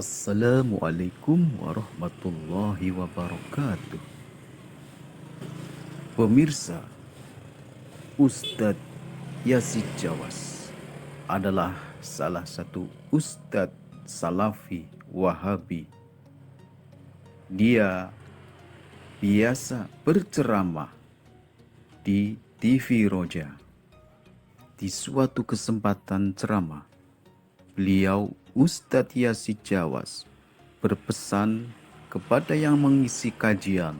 Assalamualaikum warahmatullahi wabarakatuh. Pemirsa, Ustadz Yazid Jawas adalah salah satu Ustadz Salafi Wahabi. Dia biasa berceramah di TV Roja. Di suatu kesempatan ceramah, beliau Ustadz Yazid Jawas berpesan kepada yang mengisi kajian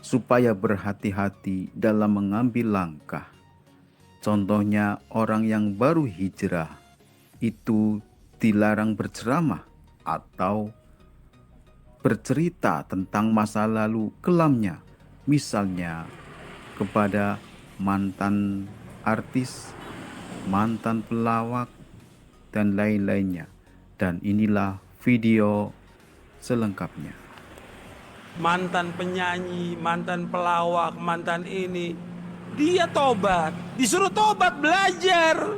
supaya berhati-hati dalam mengambil langkah. Contohnya orang yang baru hijrah itu dilarang berceramah atau bercerita tentang masa lalu kelamnya, misalnya kepada mantan artis, mantan pelawak, dan lain-lainnya. Dan inilah video selengkapnya. Mantan penyanyi, mantan pelawak, mantan ini, dia tobat, disuruh tobat, belajar,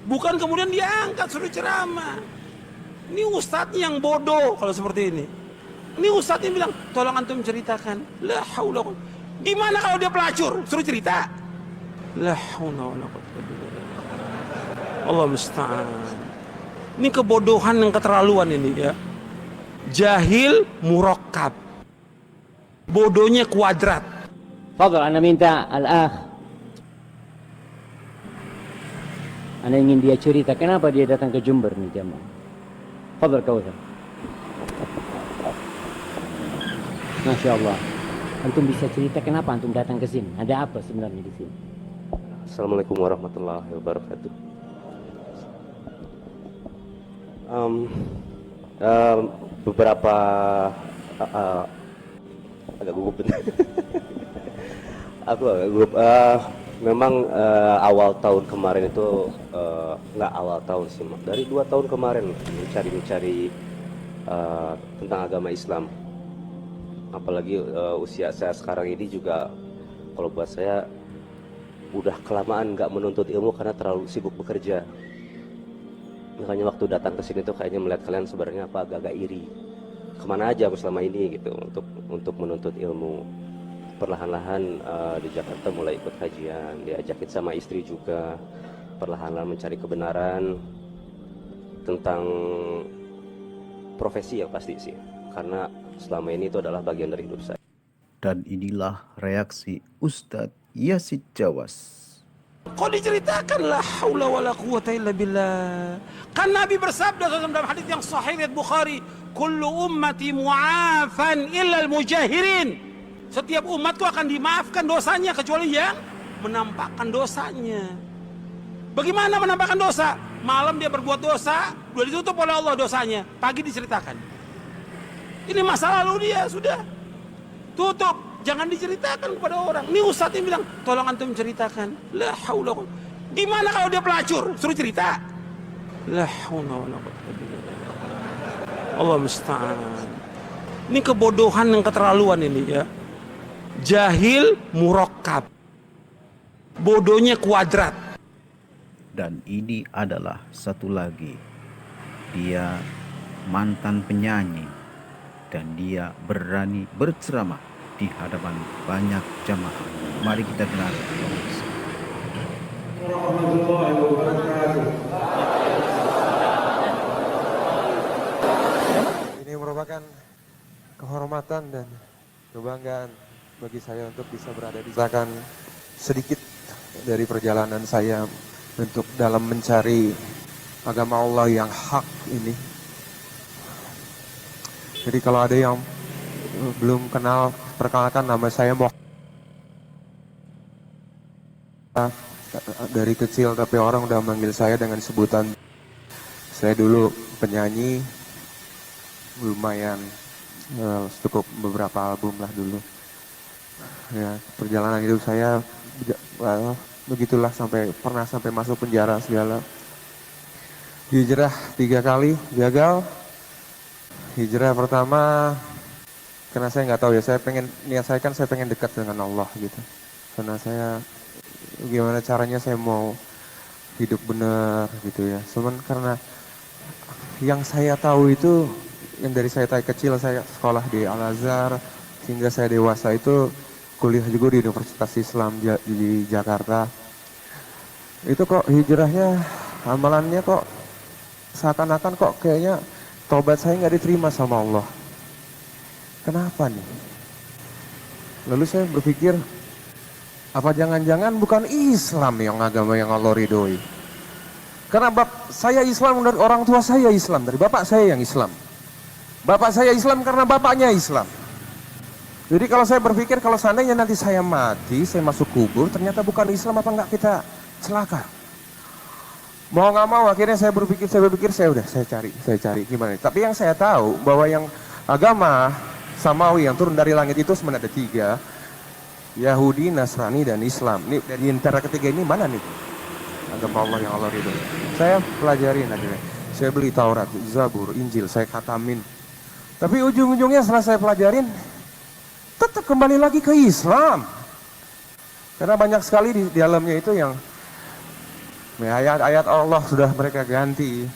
bukan kemudian dia angkat suruh ceramah. Ini ustadznya yang bodoh kalau seperti ini. Ini ustadznya bilang, tolong antum ceritakan. La haula. Gimana kalau dia pelacur, suruh cerita? La haula wala quwwata illa billah. Allah musta'an. Ini kebodohan yang keterlaluan ini ya. Jahil murakkab. Bodohnya kuadrat. Fadhal, ana minta al-akh. Ana ingin dia cerita kenapa dia datang ke Jember nih jamaah. Fadhal Kautsar. Masya Allah. Antum bisa cerita kenapa antum datang ke sini? Ada apa sebenarnya di sini? Assalamualaikum warahmatullahi wabarakatuh. Beberapa agak gugup aku agak gugup. Memang awal tahun kemarin itu nggak awal tahun sih, dari 2 tahun kemarin mencari tentang agama Islam. Apalagi usia saya sekarang ini juga, kalau buat saya udah kelamaan nggak menuntut ilmu karena terlalu sibuk bekerja. Makanya waktu datang ke sini tuh kayaknya melihat kalian sebenarnya agak-agak iri. Kemana aja aku selama ini gitu untuk menuntut ilmu. Perlahan-lahan di Jakarta mulai ikut kajian, diajakin sama istri juga. Perlahan-lahan mencari kebenaran tentang profesi yang pasti sih. Karena selama ini itu adalah bagian dari hidup saya. Dan inilah reaksi Ustadz Yazid Jawas. Kok diceritakan la haula wala quwata illa billah. Kan Nabi bersabda dalam hadis yang sahih riwayat Bukhari, kullu ummati mu'afan illa al-mujahirin. Setiap umatku akan dimaafkan dosanya kecuali yang menampakkan dosanya. Bagaimana menampakkan dosa? Malam dia berbuat dosa, sudah ditutup oleh Allah dosanya, pagi diceritakan. Ini masa lalu dia sudah tutup. Jangan diceritakan kepada orang. Ini ustadznya bilang, tolong antum ceritakan. La haula. Gimana kalau dia pelacur, suruh cerita? La haula wala quwwata illa billah. Allah musta'an. Ini kebodohan yang keterlaluan ini ya. Jahil murakkab. Bodohnya kuadrat. Dan ini adalah satu lagi. Dia mantan penyanyi dan dia berani berceramah di hadapan banyak jamaah. Mari kita dengar. Warahmatullahi wabarakatuh. Ini merupakan kehormatan dan kebanggaan bagi saya untuk bisa berada di belakang sedikit dari perjalanan saya untuk dalam mencari agama Allah yang hak ini. Jadi kalau ada yang belum kenal, perkenalkan, nama saya dari kecil tapi orang udah manggil saya dengan sebutan. Saya dulu penyanyi lumayan, cukup beberapa album lah dulu. Ya, perjalanan hidup saya begitulah pernah sampai masuk penjara segala. Hijrah 3 kali gagal. Hijrah pertama karena saya nggak tahu ya, niat saya kan saya pengen dekat dengan Allah gitu. Karena saya gimana caranya saya mau hidup benar gitu ya. Cuman karena yang saya tahu itu yang dari saya kecil saya sekolah di Al-Azhar hingga saya dewasa itu kuliah juga di Universitas Islam di Jakarta. Itu kok hijrahnya, amalannya kok seakan-akan kok kayaknya taubat saya nggak diterima sama Allah. Kenapa nih? Lalu saya berpikir, apa jangan-jangan bukan Islam yang agama yang Allah ridhoi? Karena saya Islam dari orang tua saya Islam, dari bapak saya yang Islam. Bapak saya Islam karena bapaknya Islam. Jadi kalau saya berpikir kalau seandainya nanti saya mati, saya masuk kubur, ternyata bukan Islam, apa enggak kita celaka? Mau nggak mau akhirnya saya berpikir saya cari gimana. Tapi yang saya tahu bahwa yang agama Samawi yang turun dari langit itu sebenarnya ada 3, Yahudi, Nasrani, dan Islam. Ini dari antara ketiga ini mana nih agama Allah yang Allah ridho? Saya pelajarin akhirnya. Saya beli Taurat, Zabur, Injil, saya khatamin. Tapi ujung-ujungnya setelah saya pelajarin, tetap kembali lagi ke Islam. Karena banyak sekali di dalamnya itu yang ayat-ayat Allah sudah mereka ganti.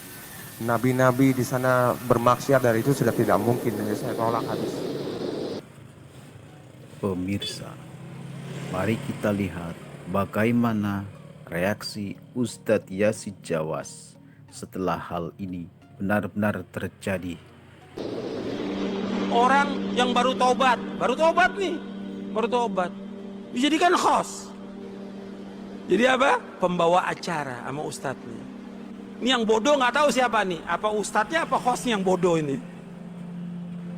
Nabi-nabi di sana bermaksiat, dari itu sudah tidak mungkin. Jadi saya tolak habis. Pemirsa, mari kita lihat bagaimana reaksi Ustadz Yazid Jawas setelah hal ini benar-benar terjadi. Orang yang baru tobat dijadikan host. Jadi apa? Pembawa acara sama ustadznya. Ini yang bodoh nggak tahu siapa nih, apa ustadznya apa hostnya yang bodoh ini.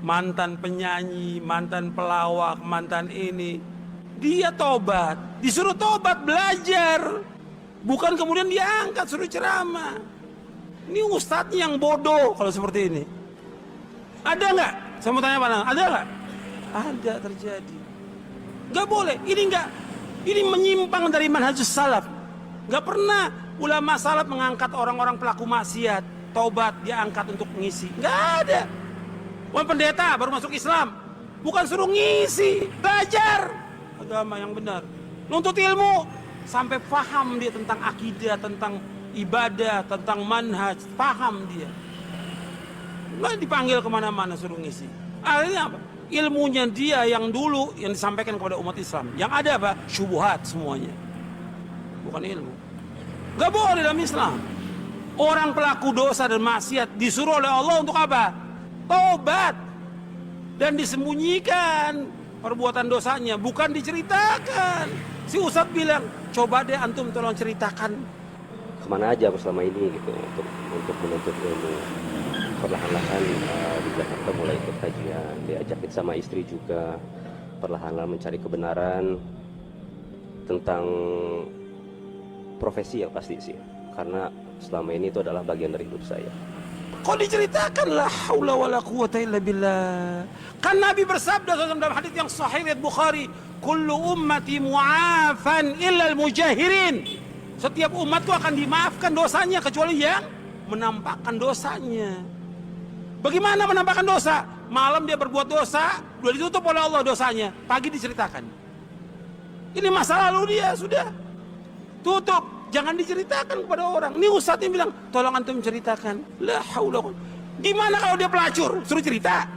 Mantan penyanyi, mantan pelawak, mantan ini, dia tobat, disuruh tobat belajar, bukan kemudian diangkat suruh ceramah. Ini ustadznya yang bodoh kalau seperti ini. Ada nggak? Saya mau tanya Pak, ada nggak? Ada terjadi. Nggak boleh. Ini menyimpang dari manhajus salaf. Nggak pernah ulama salaf mengangkat orang-orang pelaku maksiat, taubat dia angkat untuk mengisi. Nggak ada. Wah, pendeta baru masuk Islam, bukan suruh ngisi, belajar agama yang benar, nuntut ilmu sampai paham dia tentang akidah, tentang ibadah, tentang manhaj, paham dia. Nggak dipanggil kemana-mana suruh ngisi. Akhirnya apa? Ilmunya dia yang dulu yang disampaikan kepada umat Islam. Yang ada apa? Syubuhat semuanya. Bukan ilmu. Nggak boleh dalam Islam. Orang pelaku dosa dan maksiat disuruh oleh Allah untuk apa? Tobat. Dan disembunyikan perbuatan dosanya, bukan diceritakan. Si Ustadz bilang, coba deh antum tolong ceritakan. Kemana aja selama ini gitu untuk menuntut ilmu. Perlahan-lahan di Jakarta mulai ikut kajian, diajakin sama istri juga, perlahan-lahan mencari kebenaran tentang profesi yang pasti sih, karena selama ini itu adalah bagian dari hidup saya. Kok diceritakan la haula wala quwata illa billah. Kan Nabi bersabda dalam hadis yang sahih riwayat Bukhari, kullu ummati mu'afan illa al-mujahirin. Setiap umatku akan dimaafkan dosanya kecuali yang menampakkan dosanya. Bagaimana menampakkan dosa? Malam dia berbuat dosa, sudah ditutup oleh Allah dosanya. Pagi diceritakan. Ini masa lalu dia sudah tutup. Jangan diceritakan kepada orang. Ini ustadznya bilang, tolong antum ceritakan. La haula. Gimana kalau dia pelacur? Suruh cerita.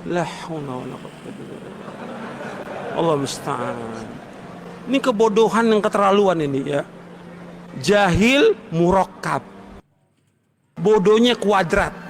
La haula wala quwwata illa billah. Allah musta'an. Ini kebodohan yang keterlaluan ini ya. Jahil murakkab. Bodohnya kuadrat.